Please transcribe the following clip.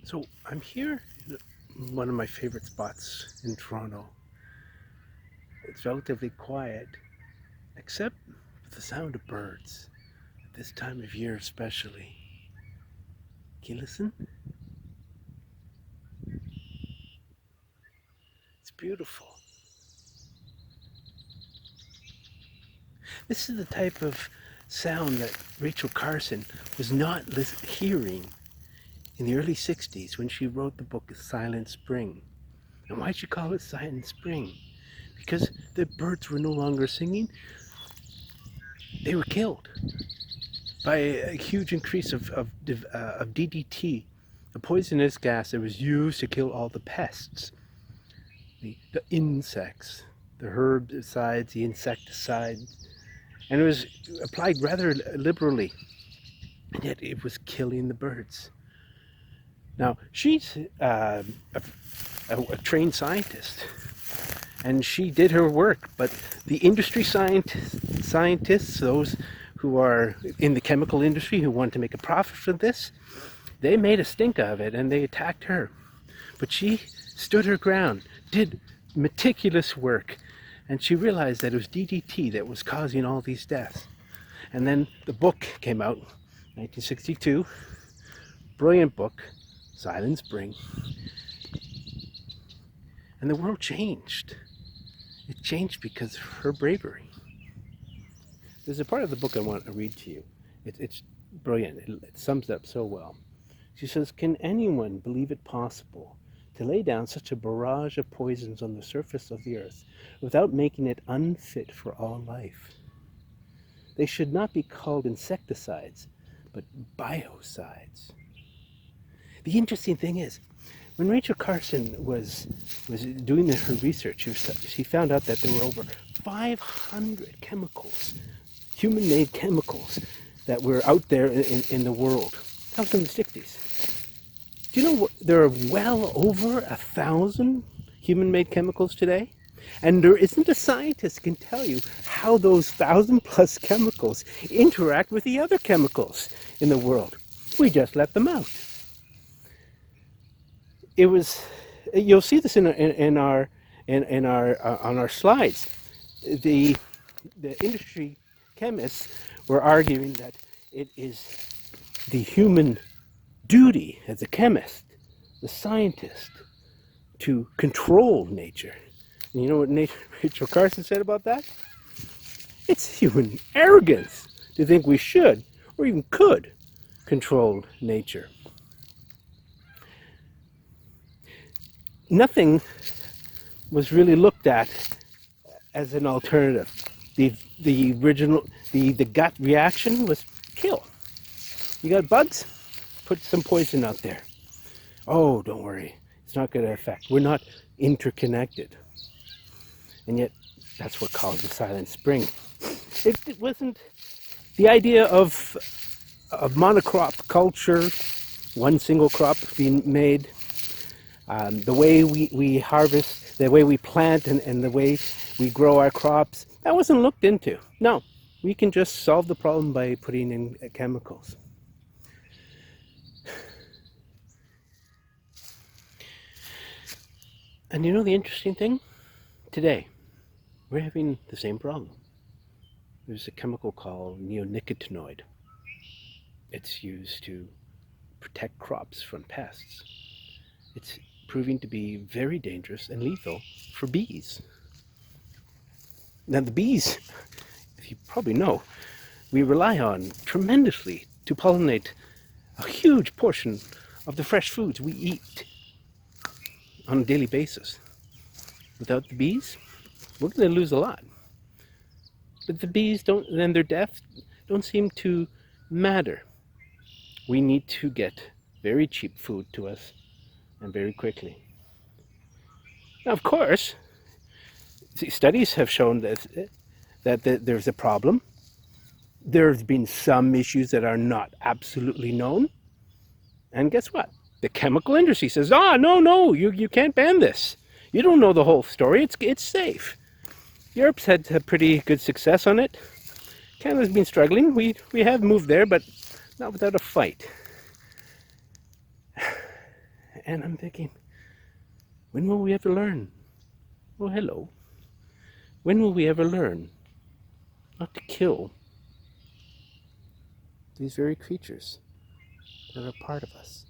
So I'm here in one of my favorite spots in Toronto. It's relatively quiet, except for the sound of birds, at this time of year especially. Can you listen? It's beautiful. This is the type of sound that Rachel Carson was not hearing in the early 60s when she wrote the book Silent Spring. And why'd she call it Silent Spring? Because the birds were no longer singing, they were killed by a huge increase of DDT, a poisonous gas that was used to kill all the pests, the insects, the herbicides, the insecticides, and it was applied rather liberally, and yet it was killing the birds. Now, she's a trained scientist, and she did her work, but the industry scientists, those who are in the chemical industry who want to make a profit from this, they made a stink of it and they attacked her. But she stood her ground, did meticulous work, and she realized that it was DDT that was causing all these deaths. And then the book came out, 1962, brilliant book, Silent Spring, and the world changed. It changed because of her bravery. There's a part of the book I want to read to you. It's brilliant. It sums it up so well. She says, "Can anyone believe it possible to lay down such a barrage of poisons on the surface of the earth without making it unfit for all life? They should not be called insecticides, but biocides." The interesting thing is, when Rachel Carson was doing her research, she found out that there were over 500 chemicals, human-made chemicals, that were out there in the world. That was in the 60s. Do you know what? There are well over 1,000 human-made chemicals today? And there isn't a scientist can tell you how those 1,000+ chemicals interact with the other chemicals in the world. We just let them out. It was, you'll see this in our on our slides. The industry chemists were arguing that it is the human duty as a chemist, the scientist, to control nature. And you know what Rachel Carson said about that? It's human arrogance to think we should or even could control nature. Nothing was really looked at as an alternative. The gut reaction was kill. You got bugs? Put some poison out there. Oh, don't worry. It's not going to affect. We're not interconnected. And yet, that's what caused the Silent Spring. It wasn't the idea of monocrop culture, one single crop being made. The way we harvest, the way we plant, and the way we grow our crops, that wasn't looked into. No, we can just solve the problem by putting in chemicals. And you know the interesting thing? Today, we're having the same problem. There's a chemical called neonicotinoid. It's used to protect crops from pests. It's proving to be very dangerous and lethal for bees. Now the bees, if you probably know, we rely on tremendously to pollinate a huge portion of the fresh foods we eat on a daily basis. Without the bees, we're going to lose a lot. But the bees and their death don't seem to matter. We need to get very cheap food to us and very quickly. Now, of course, studies have shown that there's a problem. There's been some issues that are not absolutely known. And guess what? The chemical industry says, no, you can't ban this. You don't know the whole story. It's safe. Europe's had pretty good success on it. Canada's been struggling. We have moved there, but not without a fight. And I'm thinking, when will we ever learn? Well, hello. When will we ever learn not to kill these very creatures that are part of us?